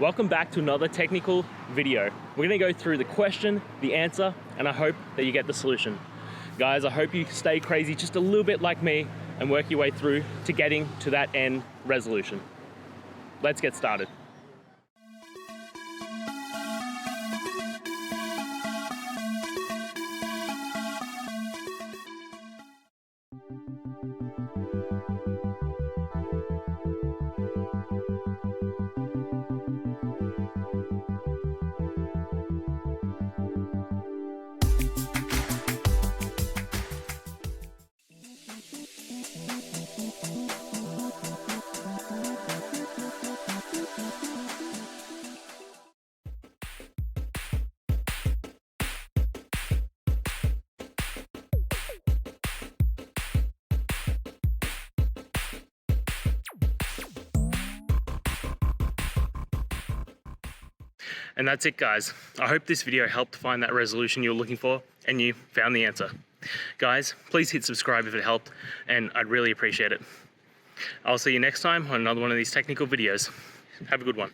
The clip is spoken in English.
Welcome back to another technical video. We're gonna go through the question, the answer, and I hope that you get the solution. Guys, I hope you stay crazy just a little bit like me and work your way through to getting to that end resolution. Let's get started. And that's it, guys. I hope this video helped find that resolution you were looking for and you found the answer. Guys, please hit subscribe if it helped, and I'd really appreciate it. I'll see you next time on another one of these technical videos. Have a good one.